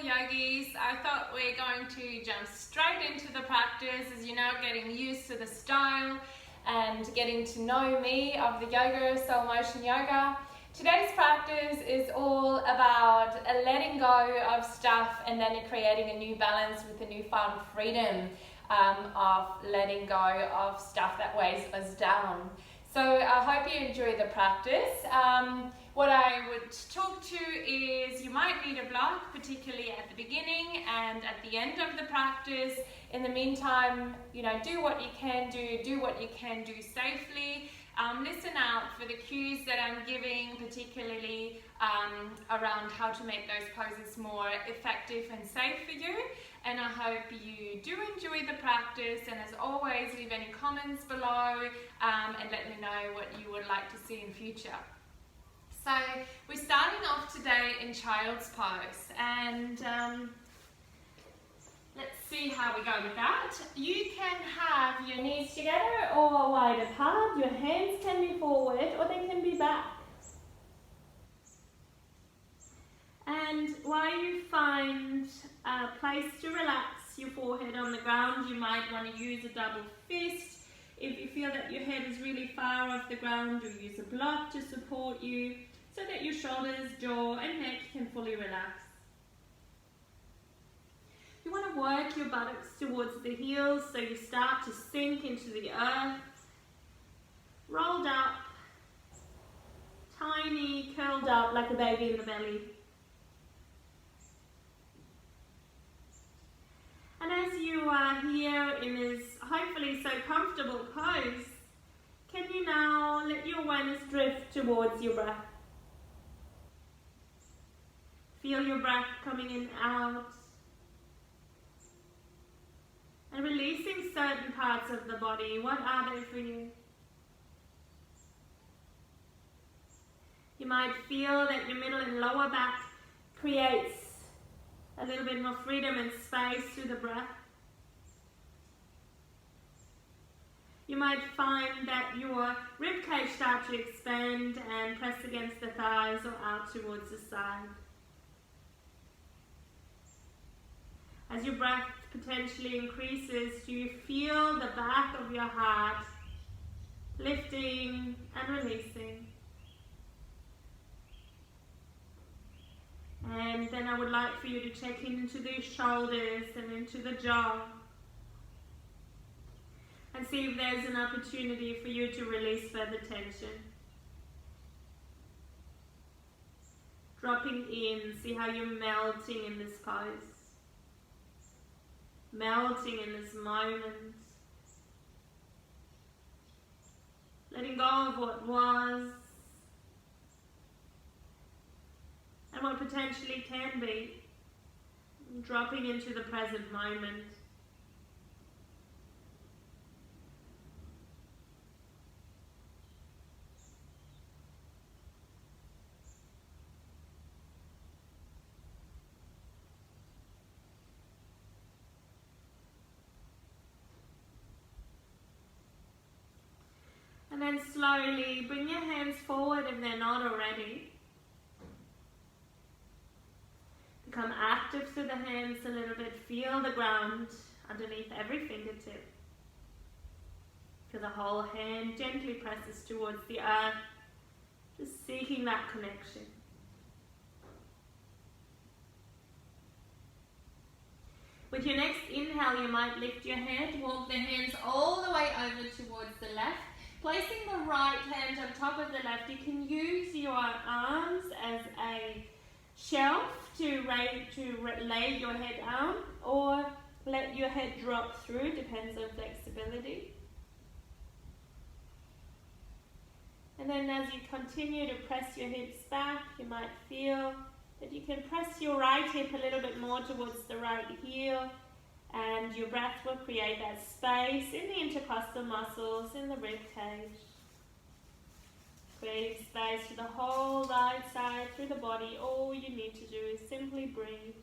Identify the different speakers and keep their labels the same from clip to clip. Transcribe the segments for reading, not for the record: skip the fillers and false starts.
Speaker 1: yogis. I thought we're going to jump straight into the practice, as you know, getting used to the style and getting to know me of the yoga, SoulMotion yoga. Today's practice is all about letting go of stuff and then creating a new balance with a newfound freedom of letting go of stuff that weighs us down. So I hope you enjoy the practice. What I would talk to is you might need a block, particularly at the beginning and at the end of the practice. In the meantime, do what you can do what you can do safely. Listen out for the cues that I'm giving, particularly around how to make those poses more effective and safe for you. And I hope you do enjoy the practice, and as always, leave any comments below and let me know what you would like to see in future. So we're starting off today in child's pose, and let's see how we go with that. You can have your knees together or wide apart. Your hands can be forward or they can be back. And while you find a place to relax your forehead on the ground, you might want to use a double fist. If you feel that your head is really far off the ground, you'll use a block to support you so that your shoulders, jaw and neck can fully relax. You want to work your buttocks towards the heels so you start to sink into the earth, rolled up, tiny, curled up like a baby in the belly. And as you are here in this hopefully so comfortable pose, can you now let your awareness drift towards your breath? Feel your breath coming in and out. And releasing certain parts of the body. What are they for you? You might feel that your middle and lower back creates a little bit more freedom and space through the breath. You might find that your ribcage starts to expand and press against the thighs or out towards the side. As your breath potentially increases, do you feel the back of your heart lifting and releasing? And then I would like for you to check into the shoulders and into the jaw and see if there's an opportunity for you to release further tension. Dropping in, see how you're melting in this pose. Melting in this moment. Letting go of what was and what potentially can be. Dropping into the present moment. And then slowly bring your hands forward if they're not already. Become active through the hands a little bit. Feel the ground underneath every fingertip. Feel the whole hand gently presses towards the earth, just seeking that connection. With your next inhale, you might lift your head, walk the hands all the way over towards the left. Placing the right hand on top of the left, you can use your arms as a shelf to lay your head down, or let your head drop through, depends on flexibility. And then as you continue to press your hips back, you might feel that you can press your right hip a little bit more towards the right heel, and your breath will create that space in the intercostal muscles in the rib cage. Creating space for the whole right side through the body. All you need to do is simply breathe.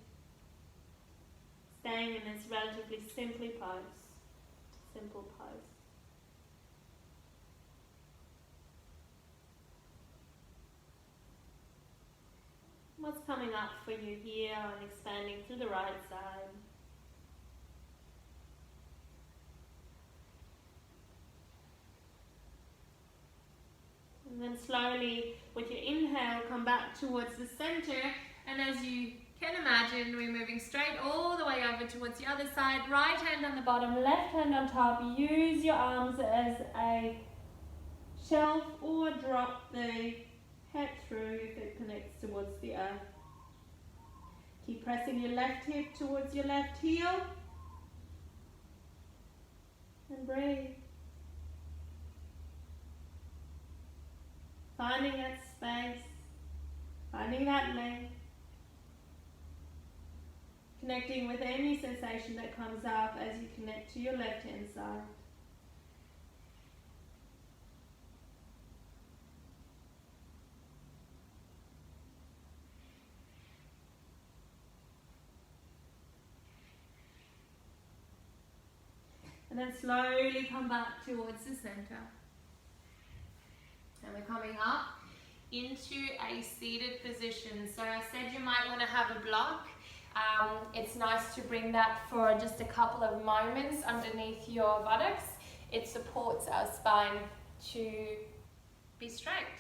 Speaker 1: Staying in this relatively simple pose. What's coming up for you here and expanding through the right side. And then slowly, with your inhale, come back towards the center. And as you can imagine, we're moving straight all the way over towards the other side. Right hand on the bottom, left hand on top. Use your arms as a shelf or drop the head through if it connects towards the earth. Keep pressing your left hip towards your left heel. And breathe. Finding that space, finding that length. Connecting with any sensation that comes up as you connect to your left hand side. And then slowly come back towards the center. And we're coming up into a seated position. So I said you might want to have a block. It's nice to bring that for just a couple of moments underneath your buttocks. It supports our spine to be straight.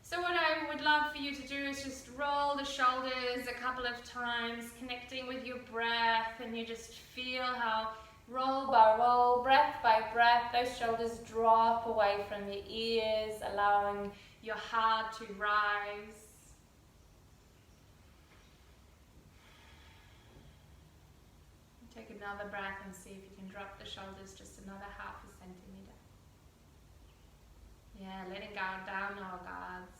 Speaker 1: So what I would love for you to do is just roll the shoulders a couple of times, connecting with your breath, and you just feel how roll by roll, breath by breath, those shoulders drop away from your ears, allowing your heart to rise. Take another breath and see if you can drop the shoulders just another half a centimeter. Yeah, letting go down our guards.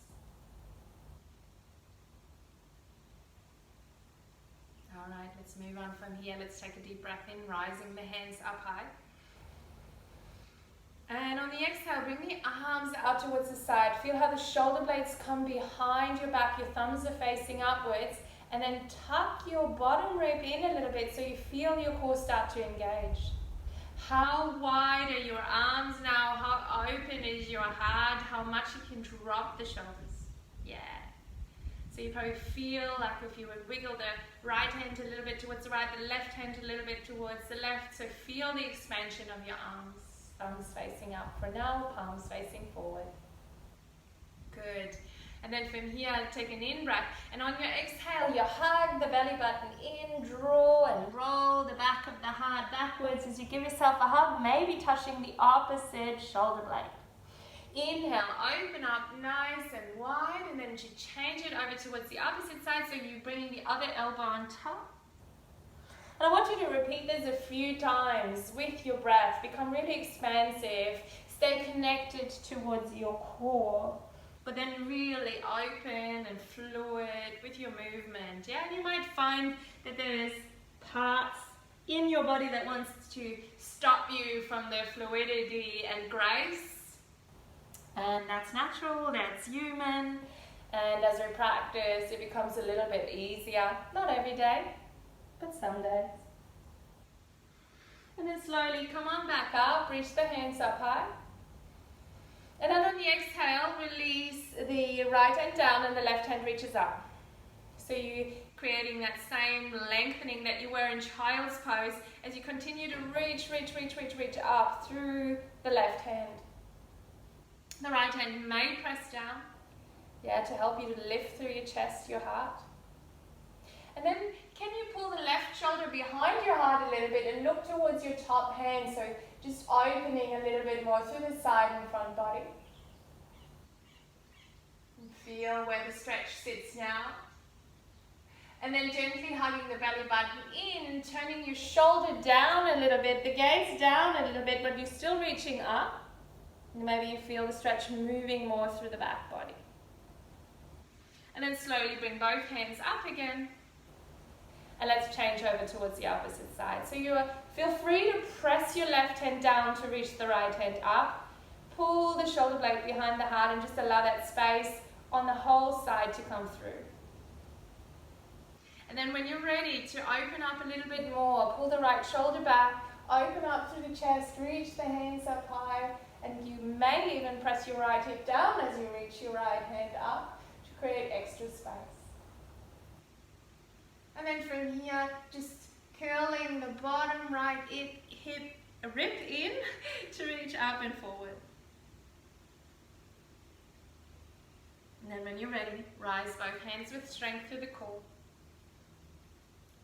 Speaker 1: Alright, let's move on from here. Let's take a deep breath in, rising the hands up high. And on the exhale, bring the arms out towards the side. Feel how the shoulder blades come behind your back. Your thumbs are facing upwards. And then tuck your bottom rib in a little bit so you feel your core start to engage. How wide are your arms now? How open is your heart? How much you can drop the shoulders? Yeah. So you probably feel like if you would wiggle the right hand a little bit towards the right, the left hand a little bit towards the left. So feel the expansion of your arms. Thumbs facing up for now, palms facing forward. Good. And then from here, take an in-breath. And on your exhale, you hug the belly button in, draw and roll the back of the heart backwards as you give yourself a hug, maybe touching the opposite shoulder blade. Inhale, open up nice and wide, and then you change it over towards the opposite side, so you're bringing the other elbow on top. And I want you to repeat this a few times with your breath. Become really expansive. Stay connected towards your core, but then really open and fluid with your movement. Yeah, and you might find that there's parts in your body that wants to stop you from the fluidity and grace. And that's natural, that's human. And as we practice, it becomes a little bit easier. Not every day, but some days. And then slowly come on back up, reach the hands up high. And then on the exhale, release the right hand down and the left hand reaches up. So you're creating that same lengthening that you were in child's pose as you continue to reach up through the left hand. The right hand may press down, yeah, to help you to lift through your chest, your heart. And then can you pull the left shoulder behind your heart a little bit and look towards your top hand, so just opening a little bit more through the side and front body. And feel where the stretch sits now. And then gently hugging the belly button in, turning your shoulder down a little bit, the gaze down a little bit, but you're still reaching up. And maybe you feel the stretch moving more through the back body. And then slowly bring both hands up again. And let's change over towards the opposite side. So you feel free to press your left hand down to reach the right hand up. Pull the shoulder blade behind the heart and just allow that space on the whole side to come through. And then when you're ready to open up a little bit more, pull the right shoulder back, open up through the chest, reach the hands up high, and you may even press your right hip down as you reach your right hand up to create extra space. And then from here, just curling the bottom right hip, rib in to reach up and forward. And then when you're ready, rise both hands with strength through the core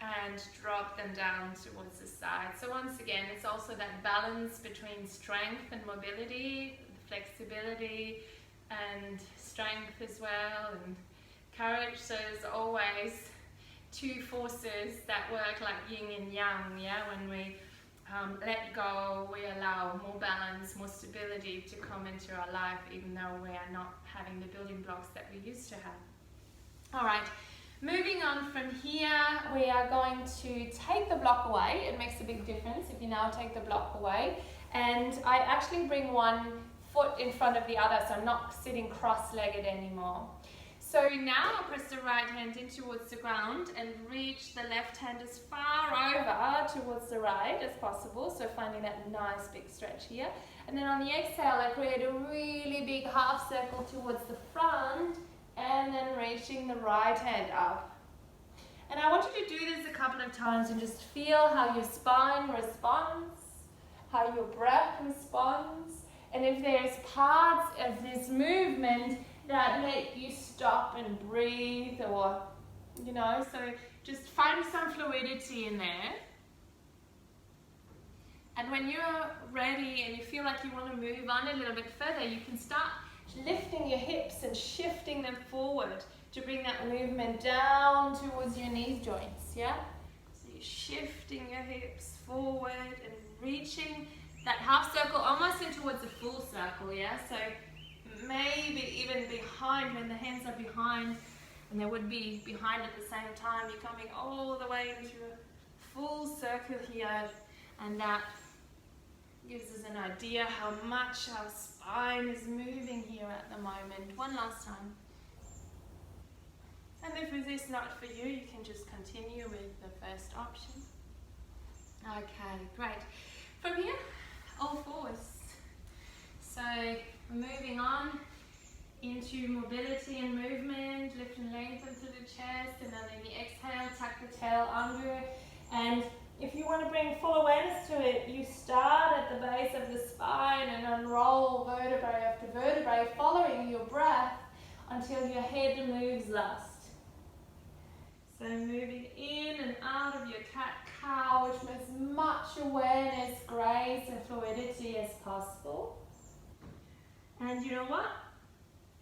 Speaker 1: and drop them down towards the side. So once again, it's also that balance between strength and mobility, flexibility and strength as well, and courage. So there's always two forces that work like yin and yang, yeah? When we let go, we allow more balance, more stability to come into our life, even though we are not having the building blocks that we used to have. All right, moving on from here, we are going to take the block away. It makes a big difference if you now take the block away. And I actually bring one foot in front of the other, so I'm not sitting cross-legged anymore. So now I'll press the right hand in towards the ground and reach the left hand as far over towards the right as possible. So finding that nice big stretch here. And then on the exhale, I create a really big half circle towards the front and then reaching the right hand up. And I want you to do this a couple of times and just feel how your spine responds, how your breath responds, and if there's parts of this movement that make you stop and breathe, or, you know, so just find some fluidity in there. And when you're ready and you feel like you want to move on a little bit further, you can start lifting your hips and shifting them forward to bring that movement down towards your knee joints, yeah? So you're shifting your hips forward and reaching that half circle almost in towards a full circle, yeah? So maybe even behind, when the hands are behind, and they would be behind at the same time, you're coming all the way into a full circle here, and that gives us an idea how much our spine is moving here at the moment. One last time. And if this is not for you, you can just continue with the first option. Okay, great. From here, all fours. So moving on into mobility and movement, lift and lengthen through the chest, and then in the exhale, tuck the tail under. And if you want to bring full awareness to it, you start at the base of the spine and unroll vertebrae after vertebrae, following your breath until your head moves last. So moving in and out of your cat-cow, with as much awareness, grace and fluidity as possible. And you know what?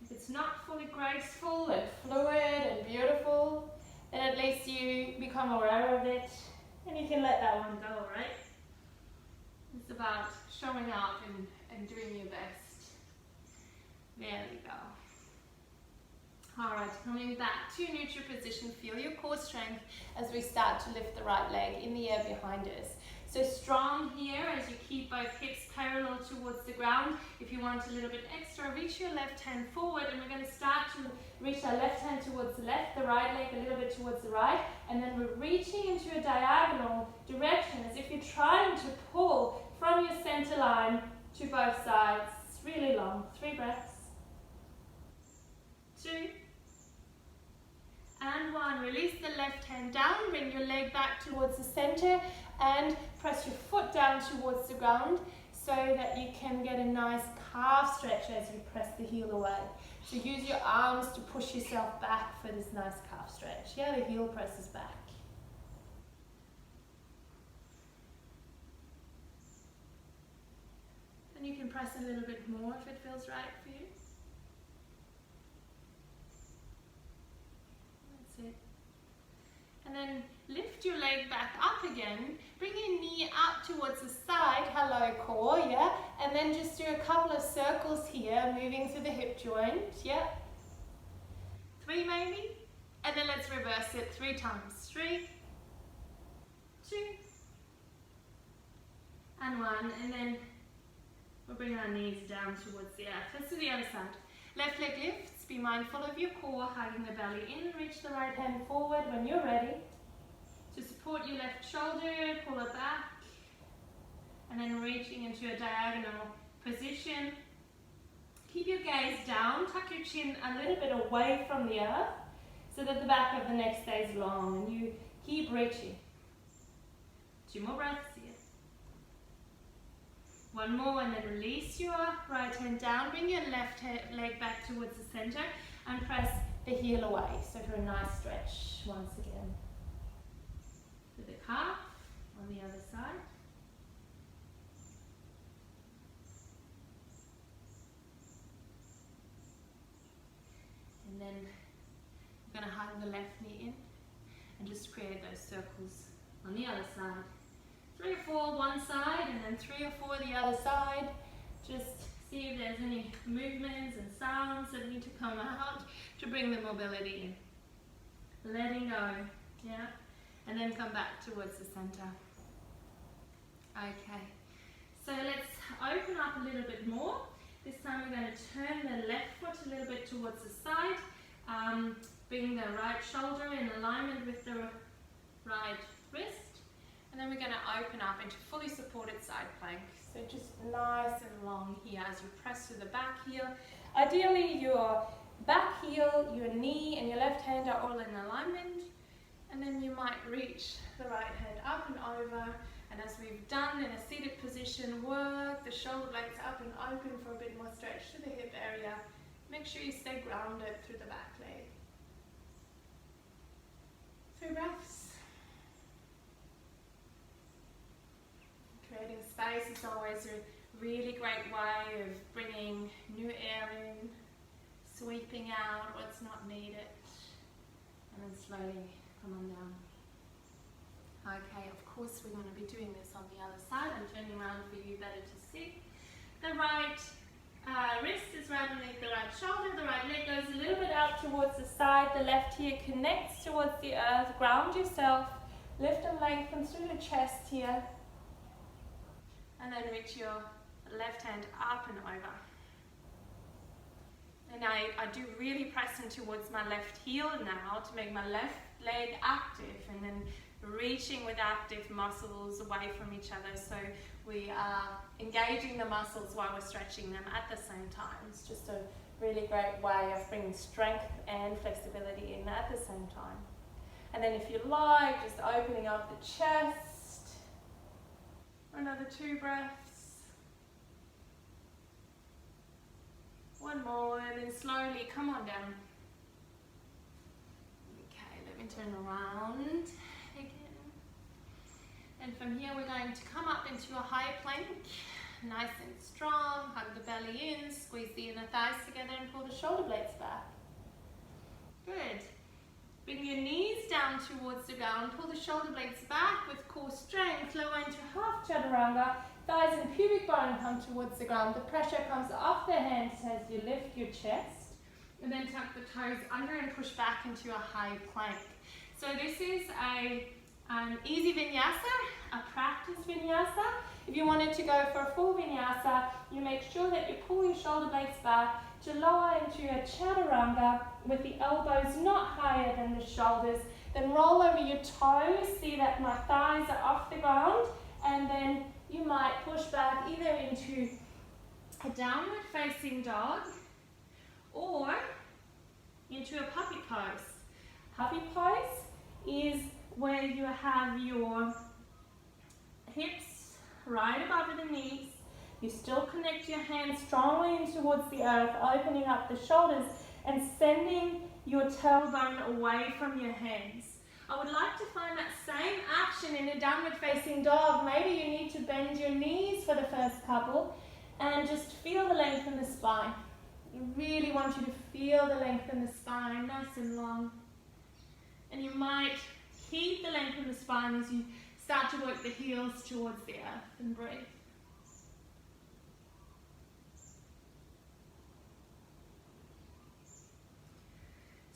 Speaker 1: If it's not fully graceful and fluid and beautiful, then at least you become aware of it and you can let that one go, right? It's about showing up and doing your best. There we go. Alright, coming back to neutral position, feel your core strength as we start to lift the right leg in the air behind us. So strong here as you keep both hips parallel towards the ground. If you want a little bit extra, reach your left hand forward, and we're going to start to reach our left hand towards the left, the right leg a little bit towards the right, and then we're reaching into a diagonal direction as if you're trying to pull from your center line to both sides. It's really long. 3 breaths. 2 and 1. Release the left hand down, bring your leg back towards the center and press your foot down towards the ground so that you can get a nice calf stretch as you press the heel away. So use your arms to push yourself back for this nice calf stretch. Yeah, the heel presses back. And you can press a little bit more if it feels right for you. It. And then lift your leg back up again, bring your knee up towards the side, hello core, yeah, and then just do a couple of circles here, moving through the hip joint, yeah, 3 maybe, and then let's reverse it 3 times, 3, 2, and 1, and then we'll bring our knees down towards the earth. Let's do the other side. Left leg lifts, be mindful of your core, hugging the belly in, reach the right hand forward when you're ready. To support your left shoulder, pull it back, and then reaching into a diagonal position. Keep your gaze down, tuck your chin a little bit away from the earth so that the back of the neck stays long, and you Keep reaching. 2 more breaths here. 1 more, and then release your right hand down. Bring your left leg back towards the center and press the heel away. So for a nice stretch once again. To the calf on the other side. And then you're going to hug the left knee in and just create those circles on the other side. 3 or 4 one side, and then 3 or 4 the other side. Just see if there's any movements and sounds that need to come out to bring the mobility in. Letting go, yeah? And then come back towards the center. Okay, so let's open up a little bit more. This time we're going to turn the left foot a little bit towards the side. Bring the right shoulder in alignment with the right wrist. And then we're going to open up into fully supported side plank. So just nice and long here as you press through the back heel. Ideally your back heel, your knee and your left hand are all in alignment. And then you might reach the right hand up and over. And as we've done in a seated position, work the shoulder blades up and open for a bit more stretch to the hip area. Make sure you stay grounded through the back leg. 3 breaths. Creating space is always a really great way of bringing new air in, sweeping out what's not needed, and then slowly come on down. Okay, of course we're going to be doing this on the other side. I'm turning around for you better to see. The right wrist is right underneath the right shoulder, the right leg goes a little bit out towards the side, the left here connects towards the earth, ground yourself, lift and lengthen through the chest here. And then reach your left hand up and over. And I do really press in towards my left heel now to make my left leg active, and then reaching with active muscles away from each other. So we are engaging the muscles while we're stretching them at the same time. It's just a really great way of bringing strength and flexibility in at the same time. And then if you like, just opening up the chest. Another 2 breaths. 1 more, and then slowly come on down. Okay, let me turn around again. And from here we're going to come up into a high plank. Nice and strong, hug the belly in, squeeze the inner thighs together and pull the shoulder blades back. Good. Bring your knees down towards the ground, pull the shoulder blades back with core strength, lower into half chaturanga, thighs and pubic bone come towards the ground. The pressure comes off the hands as you lift your chest, and then tuck the toes under and push back into a high plank. So this is an easy vinyasa, a practice vinyasa. If you wanted to go for a full vinyasa, you make sure that you pull your shoulder blades back to lower into a chaturanga with the elbows not higher than the shoulders. Then roll over your toes, see that my thighs are off the ground, and then you might push back either into a downward facing dog or into a puppy pose. Puppy pose is where you have your hips right above the knees. You still connect your hands strongly in towards the earth, opening up the shoulders and sending your tailbone away from your hands. I would like to find that same action in a downward facing dog. Maybe you need to bend your knees for the first couple and just feel the length in the spine. I really want you to feel the length in the spine, nice and long. And you might keep the length in the spine as you start to work the heels towards the earth and breathe.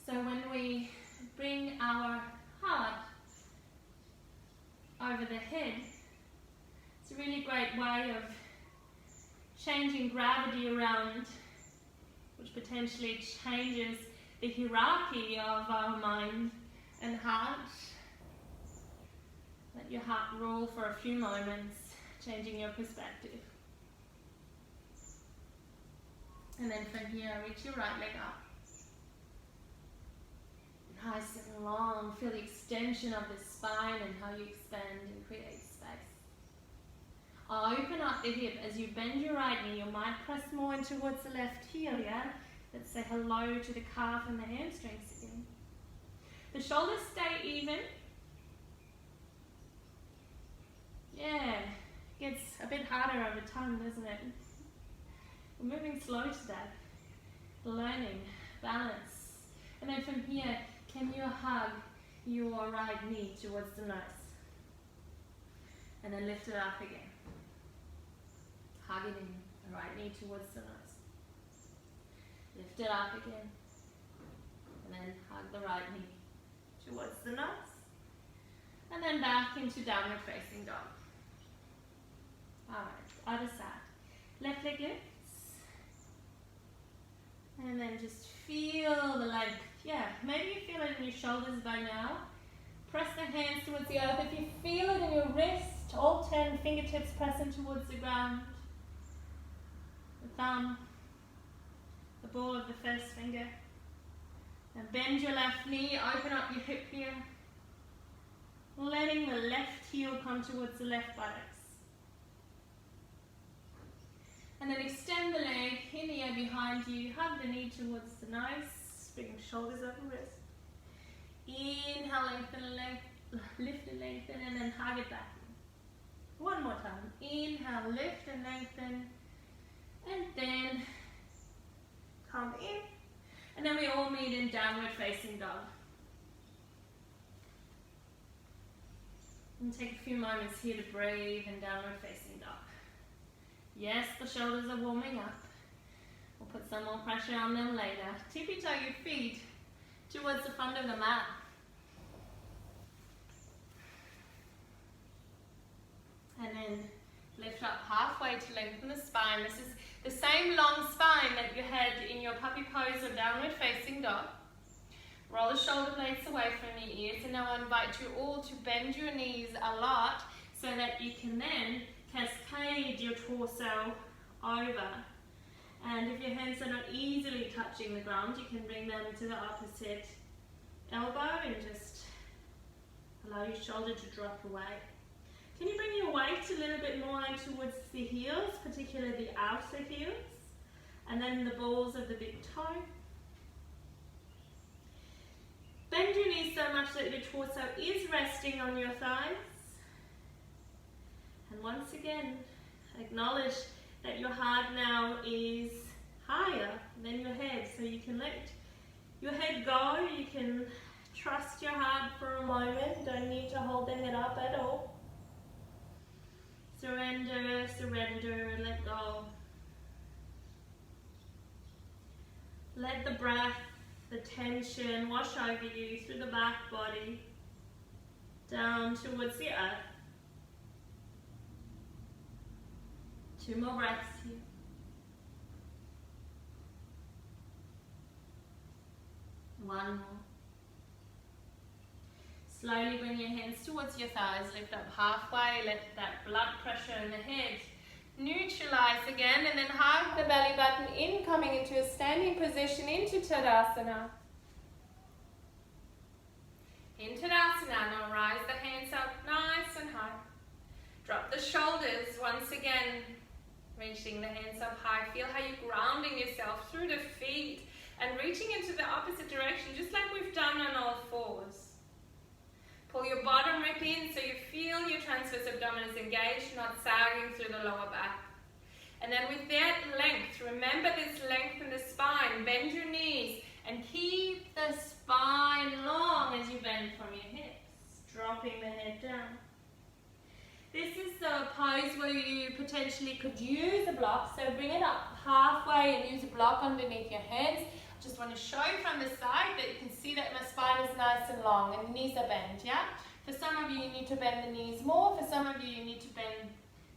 Speaker 1: So when we bring our heart over the head, it's a really great way of changing gravity around, which potentially changes the hierarchy of our mind and heart. Let your heart rule for a few moments, changing your perspective. And then from here, reach your right leg up. Nice and long. Feel the extension of the spine and how you expand and create space. Open up the hip. As you bend your right knee, you might press more in towards the left heel, yeah? Let's say hello to the calf and the hamstrings again. The shoulders stay even. Yeah, gets a bit harder over time, doesn't it? We're moving slow today. Learning, balance. And then from here, can you hug your right knee towards the nose? And then lift it up again. Hug it in, the right knee towards the nose. Lift it up again. And then hug the right knee towards the nose. And then back into downward facing dog. Alright, other side. Left leg lifts. And then just feel the length. Yeah, maybe you feel it in your shoulders by now. Press the hands towards the earth. If you feel it in your wrist, all 10 fingertips pressing towards the ground. The thumb, the ball of the first finger. And bend your left knee, open up your hip here. Letting the left heel come towards the left buttocks. And then extend the leg in the air behind you. Hug the knee towards the nose. Bring the shoulders over wrist. Inhale, lengthen the leg. Lift and lengthen, and then hug it back. One more time. Inhale, lift and lengthen. And then come in. And then we all meet in downward facing dog. And take a few moments here to breathe in downward facing dog. Yes, the shoulders are warming up. We'll put some more pressure on them later. Tippy toe your feet towards the front of the mat. And then lift up halfway to lengthen the spine. This is the same long spine that you had in your puppy pose or downward facing dog. Roll the shoulder blades away from your ears, and now I invite you all to bend your knees a lot so that you can then cascade your torso over. And if your hands are not easily touching the ground, you can bring them to the opposite elbow and just allow your shoulder to drop away. Can you bring your weight a little bit more in towards the heels, particularly the outer heels, and then the balls of the big toe? Bend your knees so much that your torso is resting on your thighs. And once again, acknowledge that your heart now is higher than your head, so you can let your head go. You can trust your heart for a moment. Don't need to hold the head up at all. Surrender, surrender, let go. Let the breath, the tension wash over you through the back body, down towards the earth. 2 more breaths here. One more. Slowly bring your hands towards your thighs, lift up halfway, let that blood pressure in the head neutralize again, and then hug the belly button in, coming into a standing position into Tadasana. In Tadasana, now rise the hands up nice and high. Drop the shoulders once again, reaching the hands up high. Feel how you're grounding yourself through the feet and reaching into the opposite direction, just like we've done on all fours. Pull your bottom rib in so you feel your transverse abdomen is engaged, not sagging through the lower back. And then with that length, remember this length in the spine, bend your knees and keep the spine long as you bend from your hips, dropping the head down. This is the pose where you potentially could use a block, so bring it up halfway and use a block underneath your hands. Just want to show from the side that you can see that my spine is nice and long and the knees are bent, yeah? For some of you, you need to bend the knees more. For some of you, you need to bend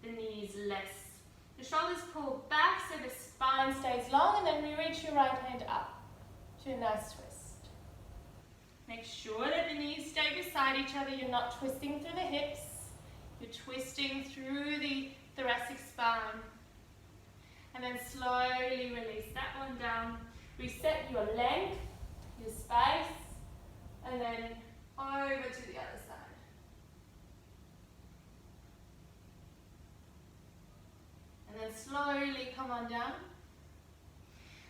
Speaker 1: the knees less. The shoulders pull back so the spine stays long, and then we reach your right hand up to a nice twist. Make sure that the knees stay beside each other. You're not twisting through the hips. You're twisting through the thoracic spine. And then slowly release that one down. Reset your length, your space, and then over to the other side. And then slowly come on down.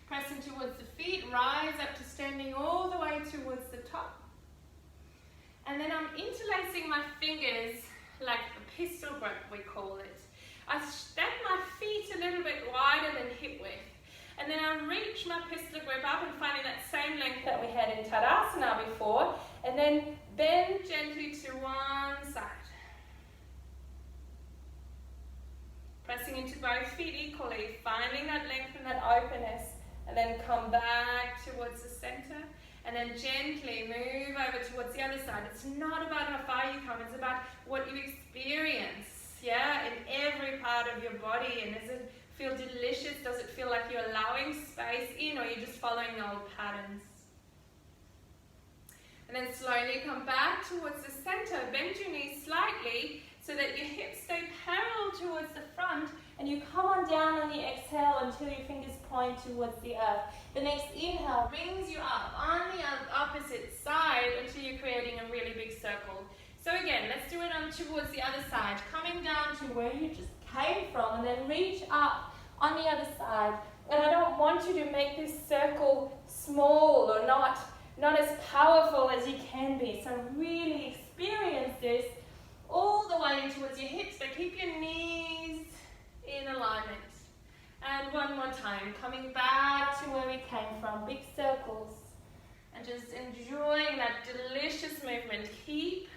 Speaker 1: Pressing towards the feet, rise up to standing all the way towards the top. And then I'm interlacing my fingers like a pistol grip, we call it. I step my feet a little bit wider than hip width. And then I reach my pistol grip up and finding that same length that we had in Tadasana before. And then bend gently to one side. Pressing into both feet equally, finding that length and that openness. And then come back towards the center. And then gently move over towards the other side. It's not about how far you come, it's about what you experience, yeah, in every part of your body. And does it feel delicious? Does it feel like you're allowing space in, or you're just following the old patterns? And then slowly come back towards the center. Bend your knees slightly so that your hips stay parallel towards the front, and you come on down on the exhale until your fingers point towards the earth. The next inhale brings you up on the opposite side until you're creating a really big circle. So again, let's do it on towards the other side, coming down to where you just came from, and then reach up on the other side. And I don't want you to make this circle small or not as powerful as you can be. So really experience this all the way in towards your hips, but keep your knees in alignment. And one more time, coming back to where we came from, big circles. And just enjoying that delicious movement. Keep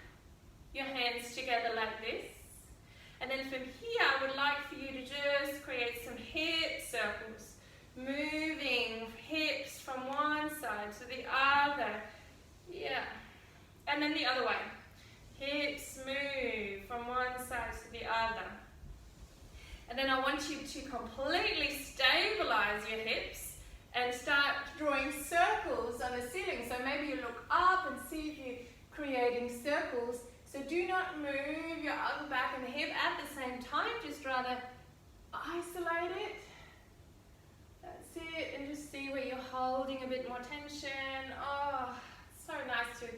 Speaker 1: your hands together like this. And then from here, I would like for you to just create some hip circles. Moving hips from one side to the other. Yeah. And then the other way. Hips move from one side to the other. And then I want you to completely stabilize your hips and start drawing circles on the ceiling. So maybe you look up and see if you're creating circles. So do not move your upper back and hip at the same time. Just rather isolate it. That's it. And just see where you're holding a bit more tension. Oh, so nice to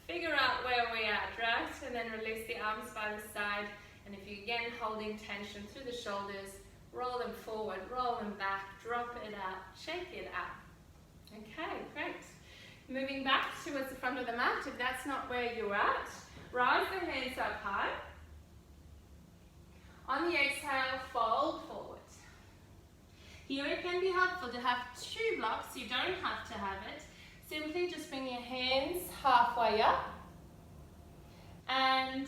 Speaker 1: figure out where we're at, right? And then release the arms by the side. And if you're again holding tension through the shoulders, roll them forward, roll them back, drop it out, shake it out. Okay, great. Moving back towards the front of the mat, if that's not where you're at, rise the hands up high. On the exhale, fold forward. Here it can be helpful to have two blocks, you don't have to have it. Simply just bring your hands halfway up and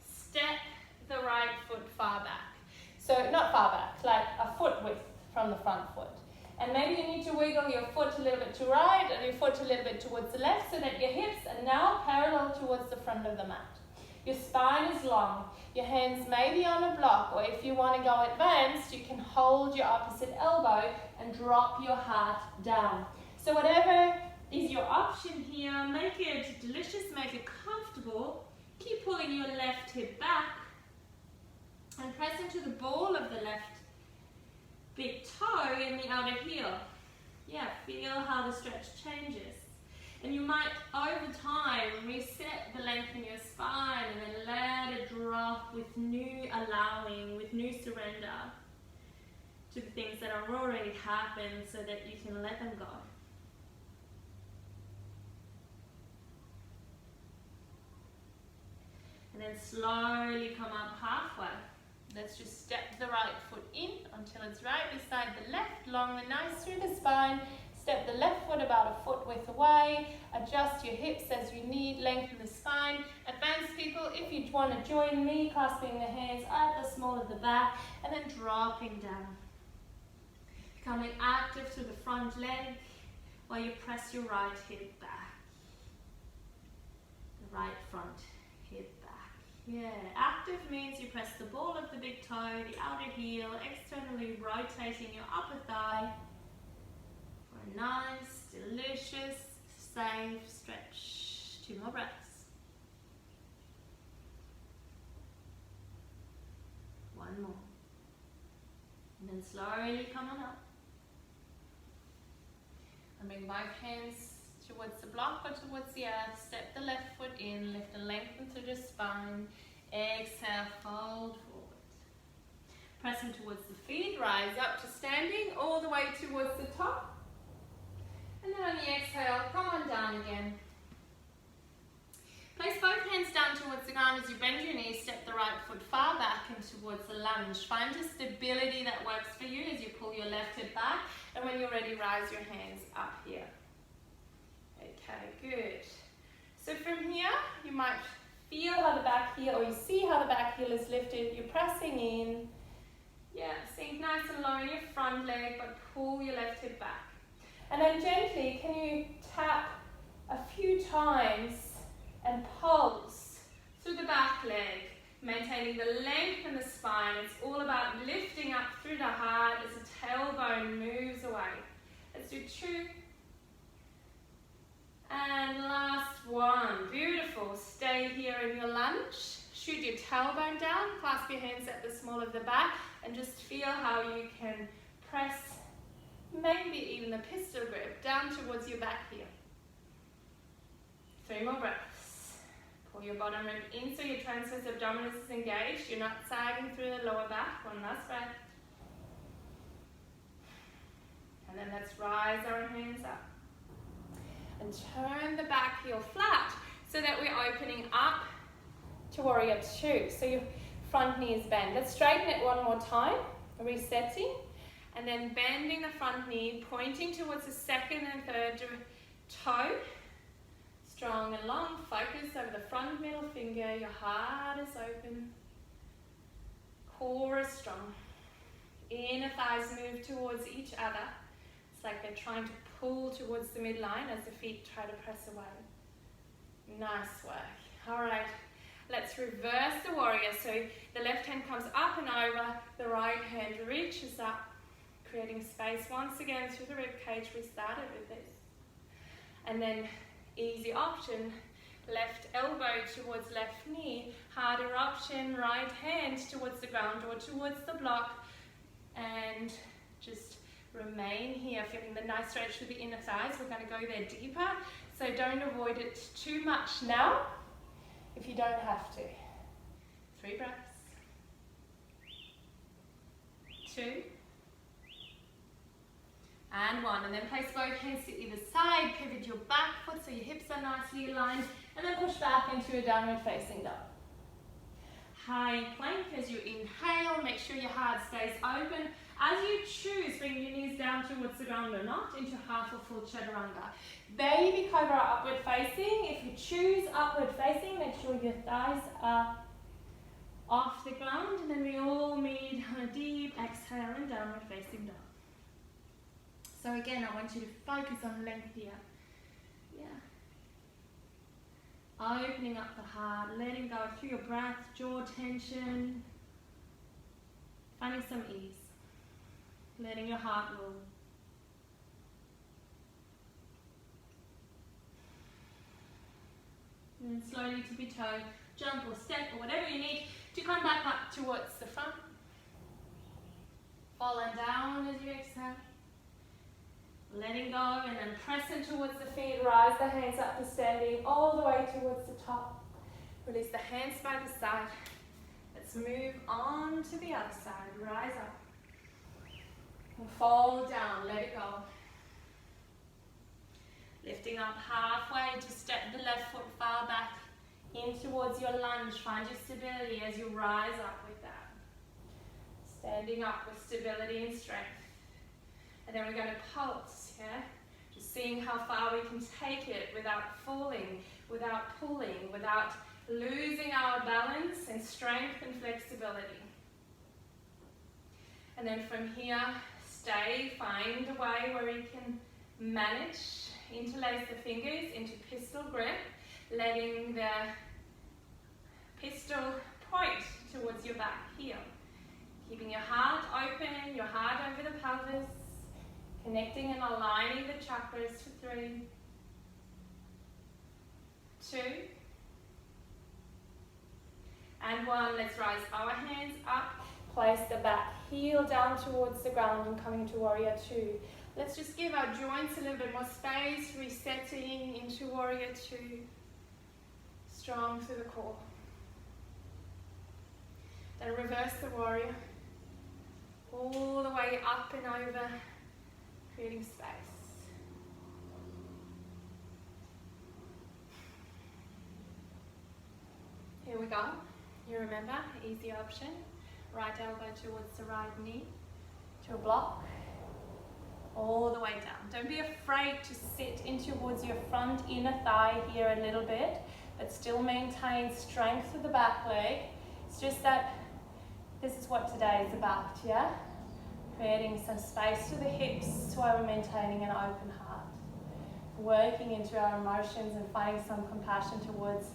Speaker 1: step the right foot far back. So not far back, like a foot width from the front foot. And maybe you need to wiggle your foot a little bit to right and your foot a little bit towards the left so that your hips are now parallel towards the front of the mat. Your spine is long. Your hands may be on a block, or if you want to go advanced, you can hold your opposite elbow and drop your heart down. So whatever is your option here, make it delicious, make it comfortable. Keep pulling your left hip back and press into the ball of the left big toe in the outer heel. Yeah, feel how the stretch changes. And you might, over time, reset the length in your spine and then let it drop with new allowing, with new surrender to the things that are already happened so that you can let them go. And then slowly come up halfway. Let's just step the right foot in until it's right beside the left, long and nice through the spine. Step the left foot about a foot width away. Adjust your hips as you need, lengthen the spine. Advanced people, if you want to join me, clasping the hands at the small of the back and then dropping down. Becoming active to the front leg while you press your right hip back. The right front hip back. Yeah, active means you press the ball of the big toe, the outer heel, externally rotating your upper thigh for a nice, delicious, safe stretch. 2 more breaths. 1 more. And then slowly come on up. And bring both hands towards the block or towards the earth. Step the left foot in, lift and lengthen through the spine. Exhale, fold forward. Pressing towards the feet, rise up to standing, all the way towards the top. And then on the exhale, come on down again. Place both hands down towards the ground as you bend your knees, step the right foot far back and towards the lunge. Find a stability that works for you as you pull your left hip back, and when you're ready, rise your hands up here. Okay, good. So from here, you might feel how the back heel, or you see how the back heel is lifted. You're pressing in. Yeah, sink nice and low in your front leg, but pull your left hip back. And then gently, can you tap a few times and pulse through the back leg, maintaining the length in the spine. It's all about lifting up through the heart as the tailbone moves away. Let's do 2. And last one. Beautiful. Stay here in your lunge. Shoot your tailbone down, clasp your hands at the small of the back, and just feel how you can press, maybe even the pistol grip, down towards your back here. 3 more breaths. Pull your bottom rib in so your transverse abdominis is engaged. You're not sagging through the lower back. 1 last breath. And then let's rise our hands up. And turn the back heel flat so that we're opening up to warrior 2. So your front knee is bent. Let's straighten it one more time. Resetting. And then bending the front knee, pointing towards the second and third toe. Strong and long, focus over the front middle finger, your heart is open, core is strong, inner thighs move towards each other. It's like they're trying to pull towards the midline as the feet try to press away. Nice work. All right, let's reverse the warrior. So the left hand comes up and over, the right hand reaches up, creating space once again through the rib cage. We started with this. And then easy option, left elbow towards left knee, harder option, right hand towards the ground or towards the block, and just remain here, feeling the nice stretch through the inner thighs. We're going to go there deeper, so don't avoid it too much now if you don't have to. 3 breaths. 2. And 1, and then place both hands to either side, pivot your back foot so your hips are nicely aligned, and then push back into a downward facing dog. High plank as you inhale, make sure your heart stays open. As you choose, bring your knees down towards the ground or not, into half or full chaturanga. Baby cobra upward facing. If you choose upward facing, make sure your thighs are off the ground, and then we all meet on a deep exhale and downward facing dog. So again, I want you to focus on length here. Yeah. Opening up the heart, letting go through your breath, jaw tension. Finding some ease. Letting your heart roll. And then slowly tippy toe, jump or step or whatever you need to come back up towards the front. Falling down as you exhale. Letting go and then pressing towards the feet, rise the hands up to standing all the way towards the top. Release the hands by the side. Let's move on to the other side. Rise up. And fall down, let it go. Lifting up halfway to step the left foot far back in towards your lunge. Find your stability as you rise up with that. Standing up with stability and strength. And then we're going to pulse, yeah? Just seeing how far we can take it without falling, without pulling, without losing our balance and strength and flexibility. And then from here, stay, find a way where you can manage, interlace the fingers into pistol grip, letting the pistol point towards your back heel. Keeping your heart open, your heart over the pelvis, connecting and aligning the chakras for 3, 2, and 1. Let's rise our hands up. Place the back heel down towards the ground and coming to warrior 2. Let's just give our joints a little bit more space, resetting into warrior two. Strong through the core. Then reverse the warrior. All the way up and over, creating space. Here we go. You remember, easy option. Right elbow towards the right knee, to a block. All the way down. Don't be afraid to sit in towards your front inner thigh here a little bit, but still maintain strength through the back leg. It's just that this is what today is about, yeah? Creating some space to the hips while we're maintaining an open heart. Working into our emotions and finding some compassion towards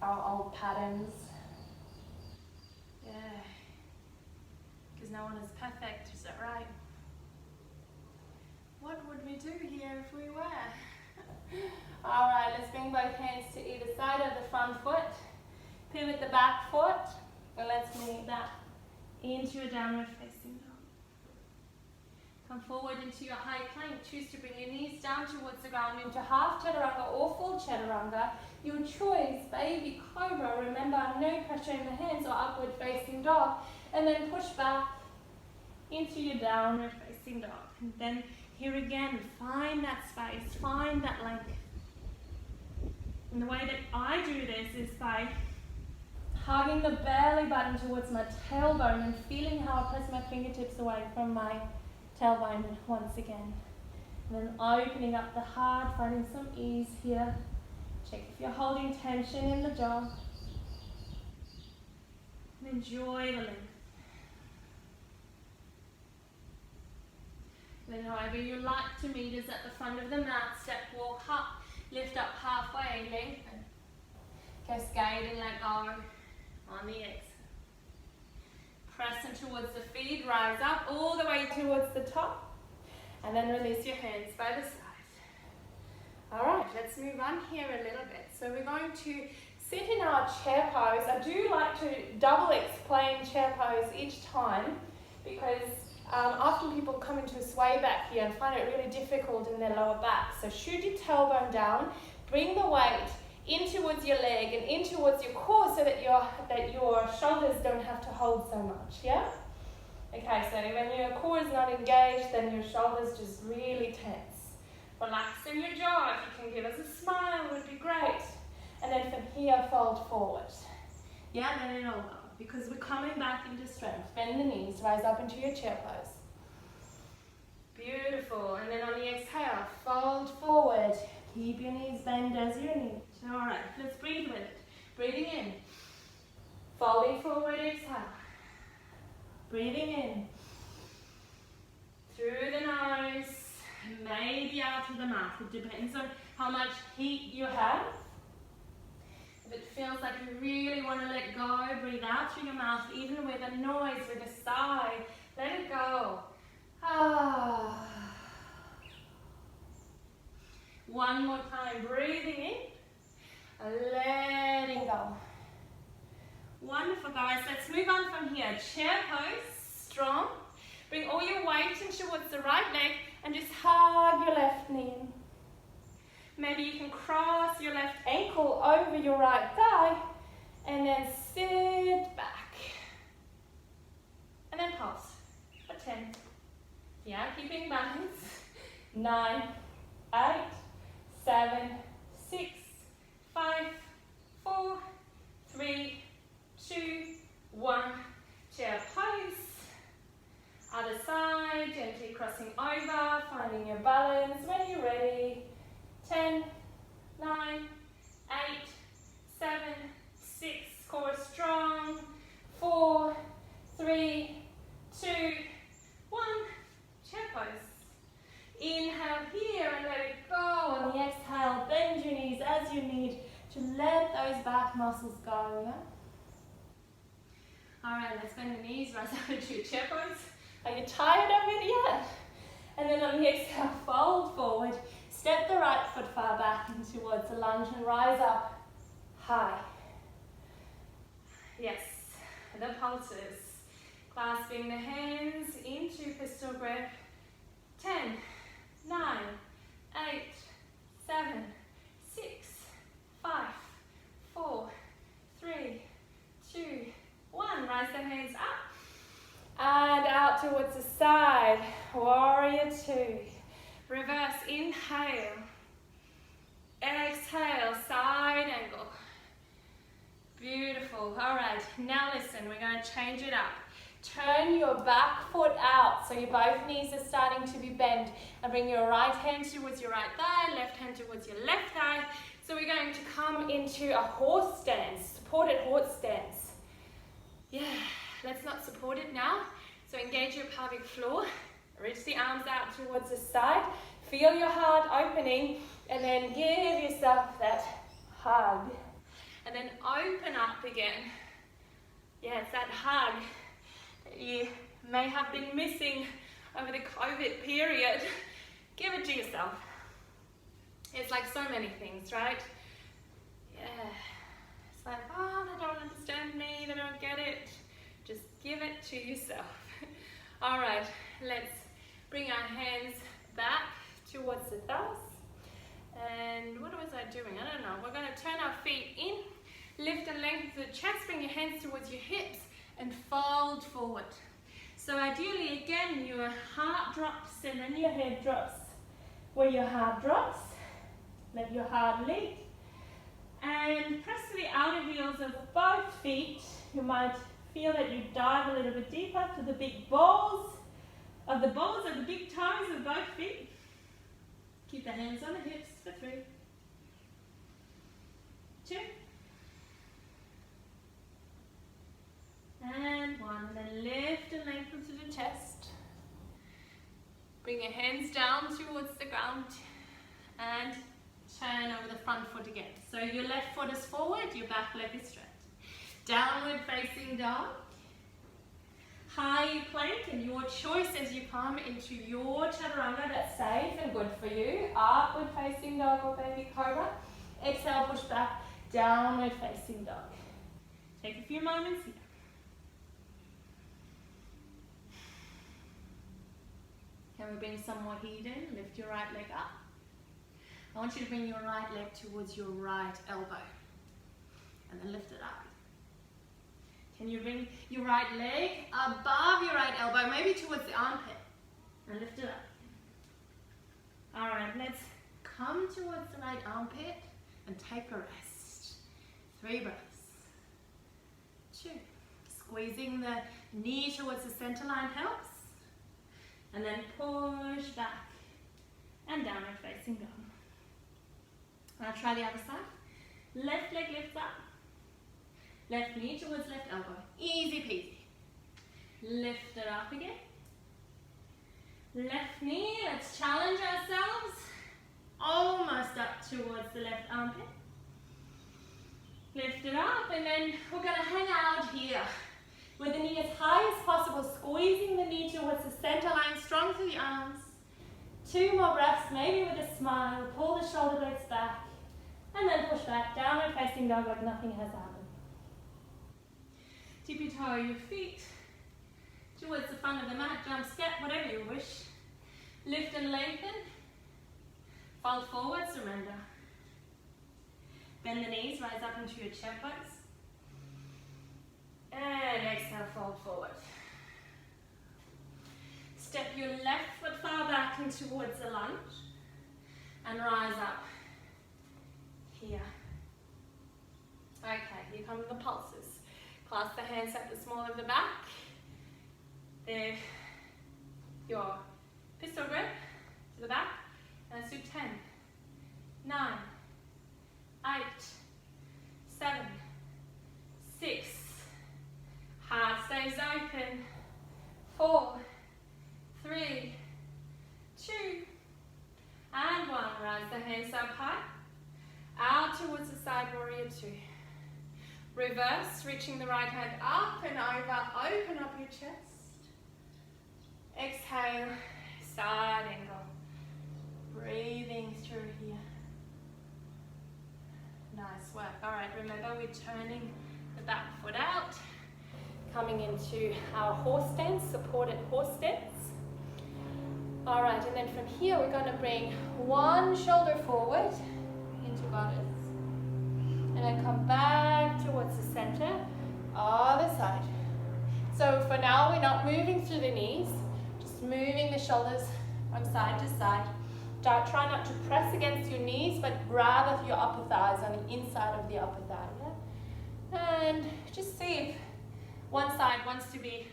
Speaker 1: our old patterns. Yeah. Because no one is perfect, is that right? What would we do here if we were? Alright, let's bring both hands to either side of the front foot. Pivot the back foot. And let's move that into a downward facing dog. Come forward into your high plank. Choose to bring your knees down towards the ground into half chaturanga or full chaturanga. Your choice, baby cobra. Remember, no pressure in the hands or upward facing dog. And then push back into your downward facing dog. And then here again, find that space, find that length. And the way that I do this is by hugging the belly button towards my tailbone and feeling how I press my fingertips away from my tailbone once again. And then opening up the heart, finding some ease here. Check if you're holding tension in the jaw. And enjoy the length. Then however you like to meet is at the front of the mat. Step, walk up, lift up halfway, lengthen. Cascade and let go on the exhale. Press in towards the feet, rise up all the way towards the top. And then release your hands by the side. Alright, let's move on here a little bit. So we're going to sit in our chair pose. I do like to double explain chair pose each time because often people come into a sway back here and find it really difficult in their lower back. So shoot your tailbone down, bring the weight in towards your leg and in towards your core so that your shoulders don't have to hold so much, yeah? Okay, so when your core is not engaged, then your shoulders just really tense. Relax in your jaw. If you can give us a smile, would be great. And then from here, fold forward. Yeah, then an elbow, because we're coming back into strength. Bend the knees, rise up into your chair pose. Beautiful. And then on the exhale, fold forward. Keep your knees bent as you need. Alright, let's breathe with it. Breathing in. Folding forward, exhale. Breathing in. Through the nose. Maybe out through the mouth. It depends on how much heat you have. If it feels like you really want to let go, breathe out through your mouth, even with a noise, with a sigh. Let it go. Ah. One more time, breathing in, letting go. Wonderful, guys. Let's move on from here. Chair pose, strong. Bring all your weight in towards the right leg and just hug your left knee in. Maybe you can cross your left ankle over your right thigh and then sit back. And then pulse for 10. Yeah, keeping balance. 9, 8, 7, 6, 5, 4, 3, 2, 1. Chair pose. Other side, gently crossing over, finding your balance. When you're ready. 10, 9, 8, 7, 6. Core strong. 4, 3, 2, 1. Chair pose. Inhale here and let it go. On the exhale, bend your knees as you need to let those back muscles go. Yeah? Alright, let's bend the knees, rise up into your chair pose. Are you tired of it yet? And then on the exhale, fold forward. Step the right foot far back in towards the lunge and rise up high. Yes, the pulses. Clasping the hands into pistol grip. 10, 9, 8, 7, 6, 5, 4, 3, 2, 1. Rise the hands up and out towards the side. Warrior 2. Reverse, inhale. Exhale, side angle. Beautiful. All right, now listen, we're going to change it up. Turn your back foot out so your both knees are starting to be bent, and bring your right hand towards your right thigh, left hand towards your left thigh. So we're going to come into a horse stance, supported horse stance. Yeah, let's not support it now. So engage your pelvic floor, reach the arms out towards the side, feel your heart opening, and then give yourself that hug. And then open up again. Yeah, it's that hug that you may have been missing over the COVID period. Give it to yourself. It's like so many things, right? Yeah. It's like, oh, they don't understand me, they don't get it. Just give it to yourself. All right, let's bring our hands back towards the thighs. And what was I doing? I don't know. We're going to turn our feet in, lift and lengthen the chest, bring your hands towards your hips, and fold forward. So ideally, again, your heart drops and then your head drops. Where your heart drops, let your heart lead. And press to the outer heels of both feet. You might feel that you dive a little bit deeper to the big balls of the big toes of both feet. Keep the hands on the hips for 3, 2, and 1. And then lift and lengthen to the chest. Bring your hands down towards the ground and turn over the front foot again. So your left foot is forward, your back leg is straight. Downward facing dog. High plank, and your choice as you come into your chaturanga that's safe and good for you. Upward facing dog or baby cobra. Exhale, push back, downward facing dog. Take a few moments here. Can we bring some more heat in? Lift your right leg up. I want you to bring your right leg towards your right elbow. And then lift it up. Can you bring your right leg above your right elbow, maybe towards the armpit, and lift it up. All right, let's come towards the right armpit and take a rest. 3 breaths. 2. Squeezing the knee towards the center line helps. And then push back and downward facing dog. Now try the other side. Left leg lifts up. Left knee towards left elbow. Easy peasy. Lift it up again. Left knee, let's challenge ourselves. Almost up towards the left armpit. Lift it up, and then we're going to hang out here with the knee as high as possible, squeezing the knee towards the center line, strong through the arms. 2 more breaths, maybe with a smile. Pull the shoulder blades back, and then push back, downward facing dog like nothing has happened. Tippy toe your feet towards the front of the mat, jump, step, whatever you wish. Lift and lengthen. Fold forward, surrender. Bend the knees, rise up into your chair pose. And exhale, fold forward. Step your left foot far back in towards the lunge. And rise up here. Okay, here come the pulses. Clasp the hands at the small of the back. There, your pistol grip to the back. And let's do 10, 9, 8, 7, 6. Heart stays open. 4, 3, 2, and 1. Rise the hands up high. Out towards the side, warrior 2. Reverse, reaching the right hand up and over. Open up your chest. Exhale, side angle. Breathing through here. Nice work. All right, remember we're turning the back foot out. Coming into our horse stance, supported horse stance. All right, and then from here we're going to bring one shoulder forward into goddess, and then come back towards the center, other side. So for now we're not moving through the knees, just moving the shoulders from side to side. Try not to press against your knees, but rather your upper thighs, on the inside of the upper thigh. Yeah? And just see if one side wants to be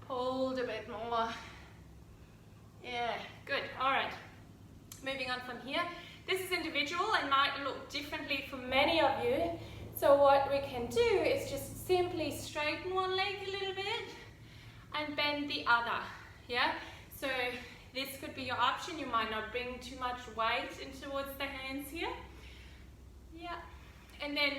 Speaker 1: pulled a bit more. Yeah, good. All right. Moving on from here. This is individual and might look differently for many of you. So what we can do is just simply straighten one leg a little bit and bend the other. Yeah? So this could be your option. You might not bring too much weight in towards the hands here. Yeah. And then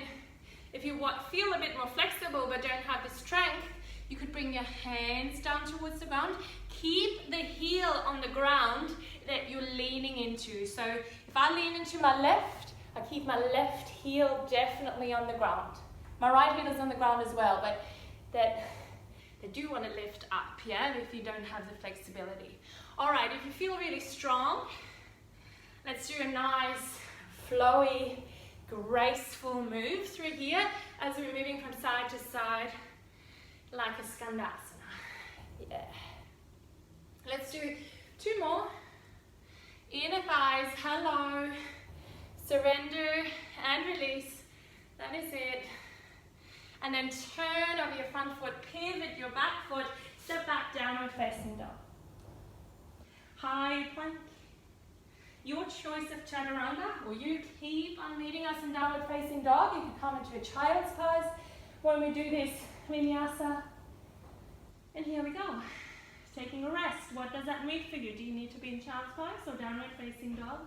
Speaker 1: if you feel a bit more flexible but don't have the strength, you could bring your hands down towards the ground. Keep the heel on the ground that you're leaning into. So if I lean into my left, I keep my left heel definitely on the ground. My right heel is on the ground as well, but they do want to lift up, yeah, if you don't have the flexibility. All right, if you feel really strong, let's do a nice, flowy, graceful move through here as we're moving from side to side like a skandasana. Yeah. Let's do two more. Inner thighs, hello. Surrender and release. That is it. And then turn over your front foot, pivot your back foot, step back, downward facing dog. High plank. Your choice of chaturanga, or you keep on meeting us in downward facing dog. You can come into a child's pose when we do this vinyasa. And here we go. Taking a rest. What does that mean for you? Do you need to be in child's pose or downward facing dog?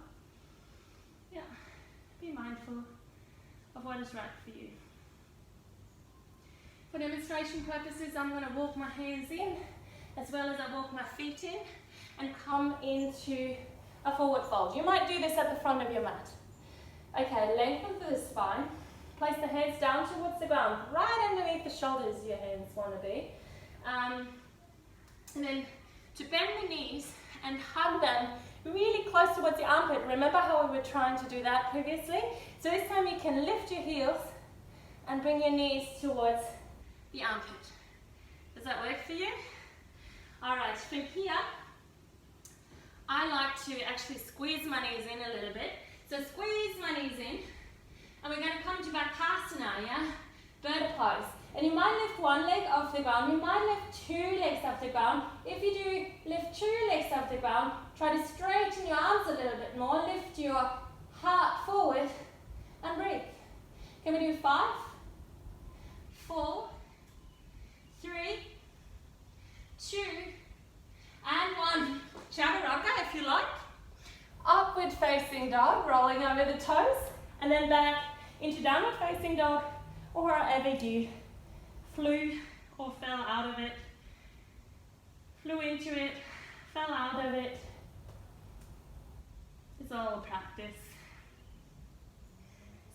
Speaker 1: Yeah. Be mindful of what is right for you. For demonstration purposes, I'm going to walk my hands in as well as I walk my feet in and come into a forward fold. You might do this at the front of your mat. Okay, lengthen the spine. Place the heads down towards the ground, right underneath the shoulders your hands want to be. And then to bend the knees and hug them really close towards the armpit. Remember how we were trying to do that previously? So this time you can lift your heels and bring your knees towards the armpit. Does that work for you? All right, from here, I like to actually squeeze my knees in a little bit. So squeeze my knees in, and we're going to come to Bakasana, yeah? Bird pose. And you might lift one leg off the ground, you might lift two legs off the ground. If you do lift two legs off the ground, try to straighten your arms a little bit more, lift your heart forward and breathe. Can we do 5, 4, 3, 2, and 1. Chaturanga if you like. Upward facing dog, rolling over the toes, and then back into downward facing dog, or wherever you flew or fell out of it, flew into it, fell out of it. It's all practice.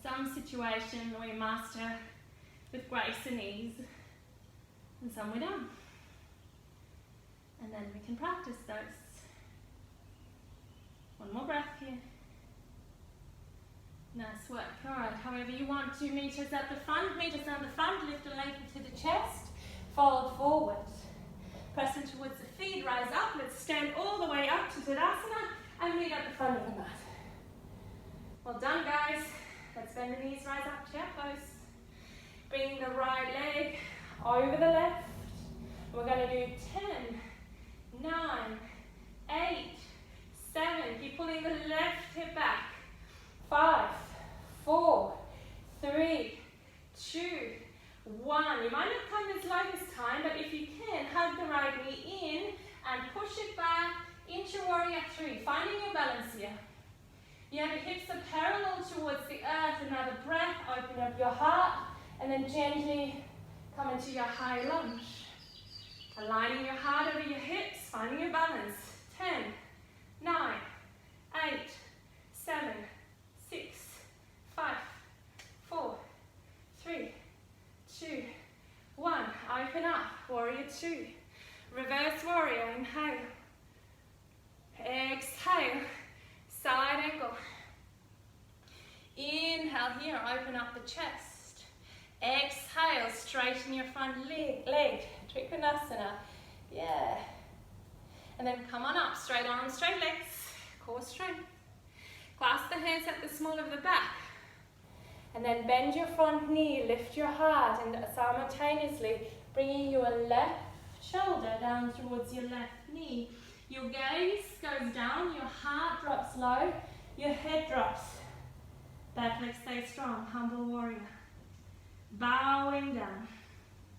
Speaker 1: Some situation we master with grace and ease, and some we don't. And then we can practice those. One more breath here. Nice work. All right, however you want to meet us at the front, meet us on the front, lift a leg to the chest, fold forward. Press in towards the feet, rise up. Let's stand all the way up to Tadasana and meet at the front of the mat. Well done, guys. Let's bend the knees, rise up, chair pose. Bring the right leg over the left. We're going to do 10, 9, 8, 7. Keep pulling the left hip back. 5, 4, 3, 2, 1. You might not come as low this time, but if you can, hug the right knee in and push it back into warrior 3. Finding your balance here. Yeah, the hips are parallel towards the earth. Another breath, open up your heart, and then gently come into your high lunge. Aligning your heart over your hips, finding your balance. 10, 9, 8, 7, 6, 5, 4, 3, 2, 1. Open up, warrior 2. Reverse warrior, inhale. Exhale, side angle. Inhale here, open up the chest. Exhale, straighten your front leg. Trikonasana. Yeah. And then come on up, straight arms, straight legs. Core strength. Clasp the hands at the small of the back. And then bend your front knee, lift your heart, and simultaneously bringing your left shoulder down towards your left knee. Your gaze goes down, your heart drops low, your head drops. Back leg stays strong, humble warrior. Bowing down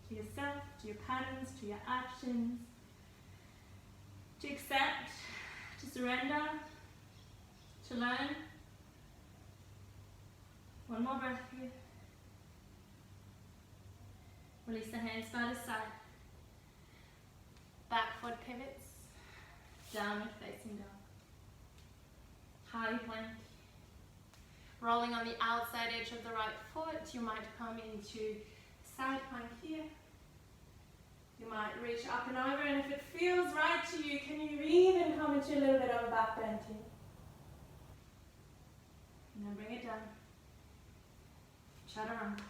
Speaker 1: to yourself, to your patterns, to your actions. To accept, to surrender, to learn. One more breath here. Release the hands side to side. Back foot pivots. Downward facing dog. High plank. Rolling on the outside edge of the right foot. You might come into side plank here. You might reach up and over, and if it feels right to you, can you even come into a little bit of a back bend here? And then bring it down. Chaturanga.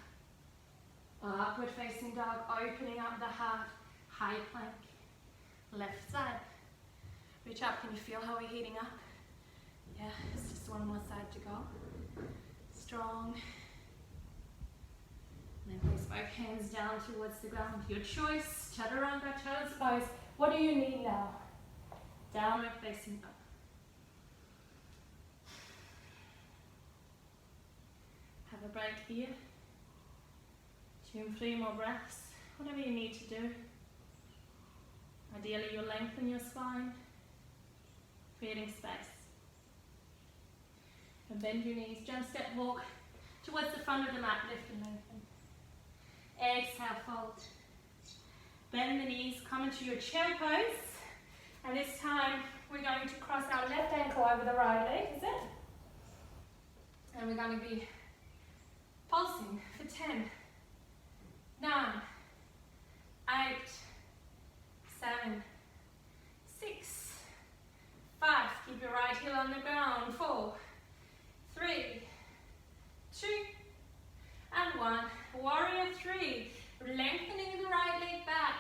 Speaker 1: Upward facing dog, opening up the heart. High plank. Left side. Reach up, can you feel how we're heating up? Yeah, it's just one more side to go. Strong. And then place both hands down towards the ground. Your choice, chaturanga, child's pose. What do you need now? Downward facing up. Have a break here. 2 and 3 more breaths. Whatever you need to do. Ideally, you'll lengthen your spine, creating space. And bend your knees, jump, step, walk towards the front of the mat, lift and lengthen. Exhale, fold. Bend the knees, come into your chair pose. And this time, we're going to cross our left ankle over the right leg, is it? And we're going to be pulsing for 10, 9, 8, 7, 6, 5. Keep your right heel on the ground. 4, 3, 2, and 1. Warrior 3. Lengthening the right leg back.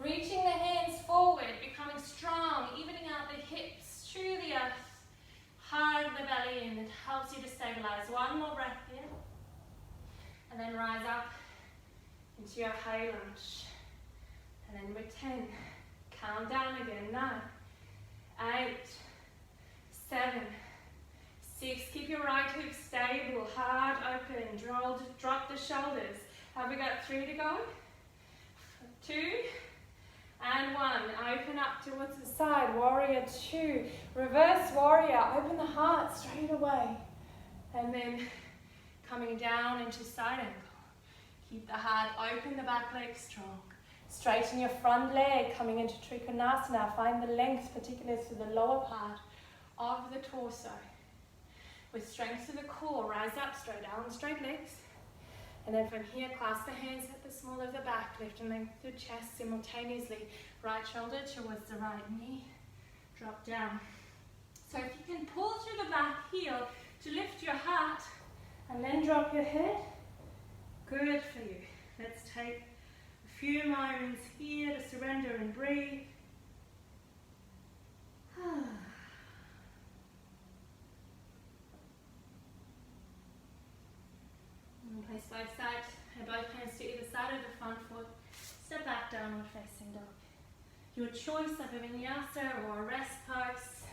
Speaker 1: Reaching the hands forward, becoming strong, evening out the hips to the earth. Hug the belly in. It helps you to stabilize. One more breath here. And then rise up into your high lunge. And then with 10, count down again. 9, 8, 7, 6. Keep your right hip stable, heart open. Drop the shoulders. Have we got 3 to go? 2 and 1. Open up towards the side. Warrior 2. Reverse warrior. Open the heart straight away. And then coming down into side angle. Keep the heart open, the back leg strong. Straighten your front leg, coming into Trikonasana. Find the length, particularly to the lower part of the torso. With strength to the core, rise up, straight arms, straight legs. And then from here, clasp the hands at the small of the back, lift and lengthen through chest simultaneously. Right shoulder towards the right knee, drop down. So if you can pull through the back heel to lift your heart and then drop your head, good for you. Let's take a few moments here to surrender and breathe. And place both sides and both hands to either side of the front foot. Step back, downward facing dog. Your choice of a vinyasa or a rest pose.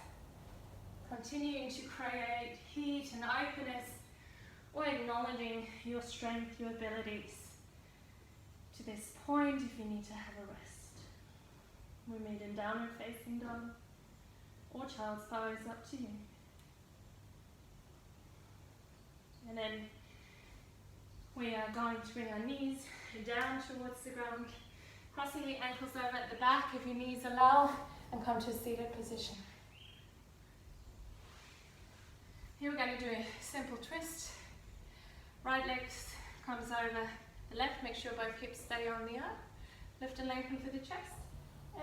Speaker 1: Continuing to create heat and openness, or acknowledging your strength, your abilities. To this point, if you need to have a rest. We meet in downward facing dog or child's pose, up to you. And then we are going to bring our knees down towards the ground, crossing the ankles over at the back if your knees allow, and come to a seated position. Here we're going to do a simple twist. Right leg comes over the left, make sure both hips stay on the earth. Lift and lengthen for the chest.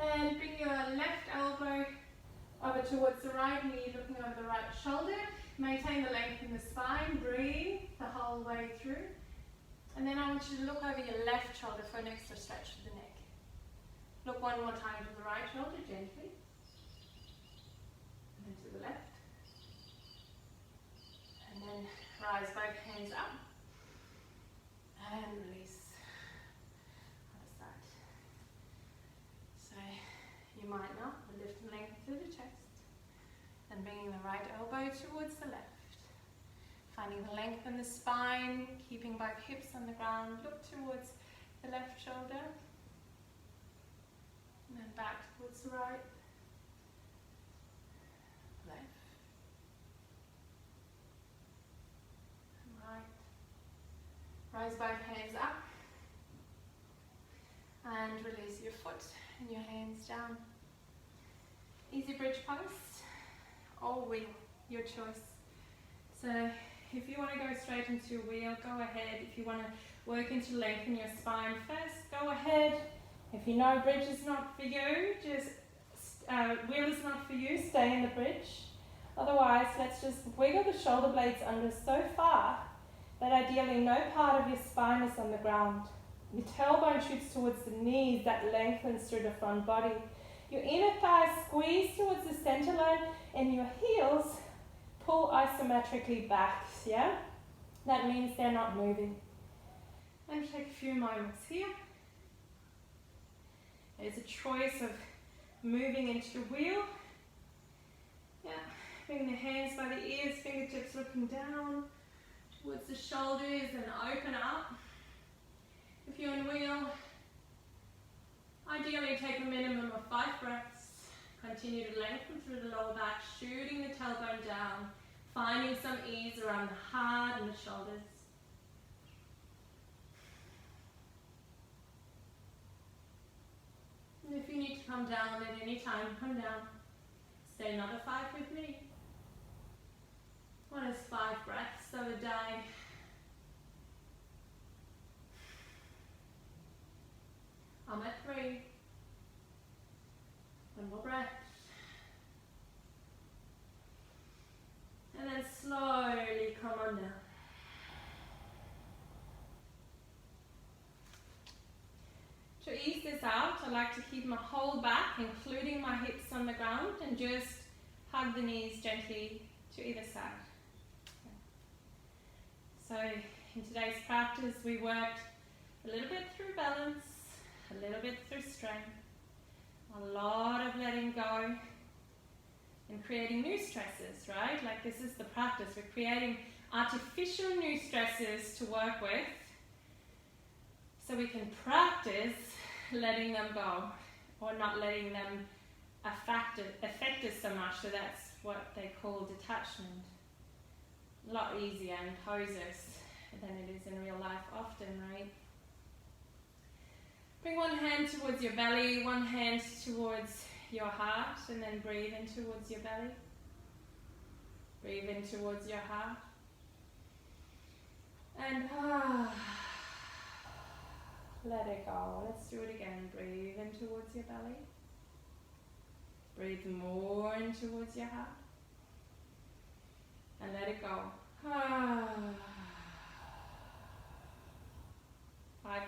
Speaker 1: And bring your left elbow Over towards the right knee, looking over the right shoulder. Maintain the length in the spine. Breathe the whole way through. And then I want you to look over your left shoulder for an extra stretch of the neck. Look one more time to the right shoulder, gently. And then to the left. And then rise both hands up. And release. Other side. So you might not, but lift the length through the chest. And bringing the right elbow towards the left. Finding the length in the spine, keeping both hips on the ground. Look towards the left shoulder. And then back towards the right. Left. And right. Rise both hands up. And release your foot and your hands down. Easy bridge pose. Or wheel, your choice. So if you want to go straight into a wheel, go ahead. If you want to work into lengthen your spine first, go ahead. If you know bridge is not for you, just wheel is not for you, stay in the bridge. Otherwise, let's just wiggle the shoulder blades under so far that ideally no part of your spine is on the ground. Your tailbone shoots towards the knees, that lengthens through the front body. Your inner thighs squeeze towards the center line, and your heels pull isometrically back, yeah? That means they're not moving. And take a few moments here. There's a choice of moving into the wheel. Yeah, bring the hands by the ears, fingertips looking down towards the shoulders and open up. If you're in wheel, ideally take a minimum of 5 breaths. Continue to lengthen through the lower back, shooting the tailbone down, finding some ease around the heart and the shoulders. And if you need to come down at any time, come down. Stay another 5 with me. What is 5 breaths of a day? I'm at 3. One more breath. And then slowly come on down. To ease this out, I like to keep my whole back, including my hips on the ground, and just hug the knees gently to either side. So in today's practice, we worked a little bit through balance, a little bit through strength, a lot of letting go, and creating new stresses, right? Like this is the practice. We're creating artificial new stresses to work with so we can practice letting them go or not letting them affect us so much. So that's what they call detachment. A lot easier in poses than it is in real life often, right? Bring one hand towards your belly, one hand towards your heart, and then breathe in towards your belly. Breathe in towards your heart. And let it go. Let's do it again. Breathe in towards your belly. Breathe more in towards your heart. And let it go. 5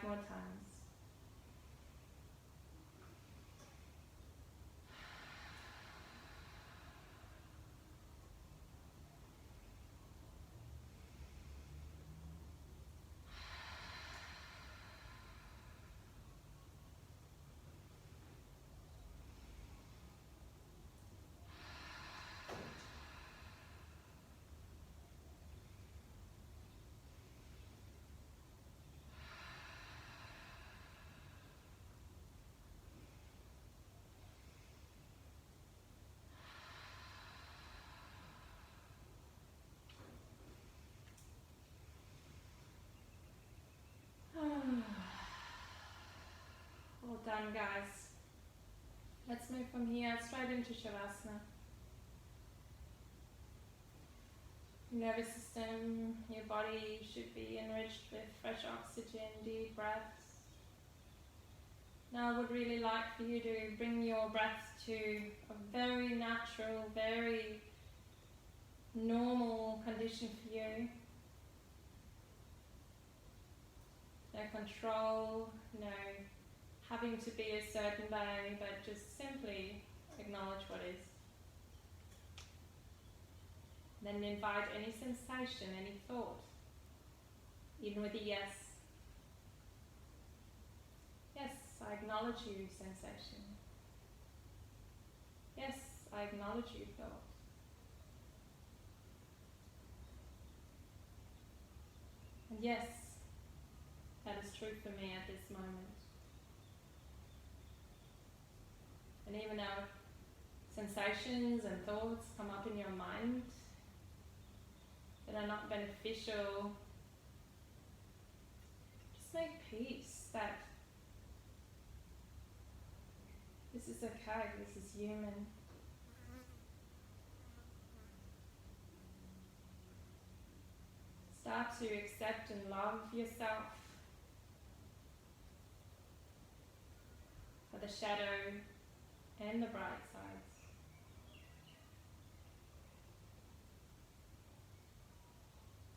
Speaker 1: more times. Well done, guys. Let's move from here straight into Shavasana. Your nervous system, your body should be enriched with fresh oxygen, deep breaths. Now I would really like for you to bring your breath to a very natural, very normal condition for you. No control, no having to be a certain way, but just simply acknowledge what is. Then invite any sensation, any thought, even with a yes. Yes, I acknowledge you, sensation. Yes, I acknowledge you, thought. And yes, that is true for me at this moment. And even though sensations and thoughts come up in your mind that are not beneficial, just make peace that this is okay, this is human. Start to accept and love yourself for the shadow and the bright sides.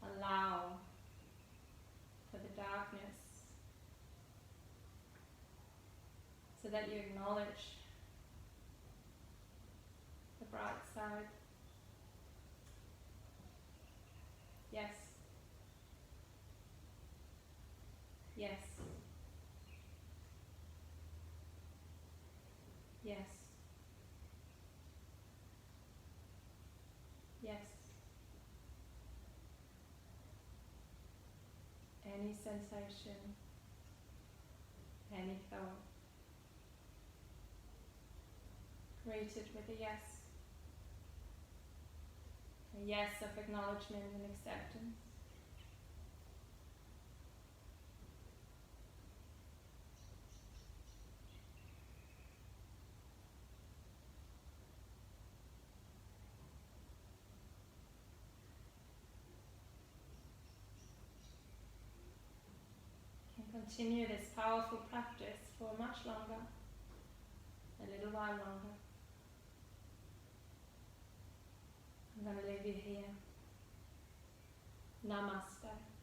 Speaker 1: Allow for the darkness so that you acknowledge the bright side. Yes. Yes. Yes. Yes. Any sensation, any thought, greet it with a yes. A yes of acknowledgement and acceptance. Continue this powerful practice for much longer, a little while longer. I'm going to leave you here. Namaste.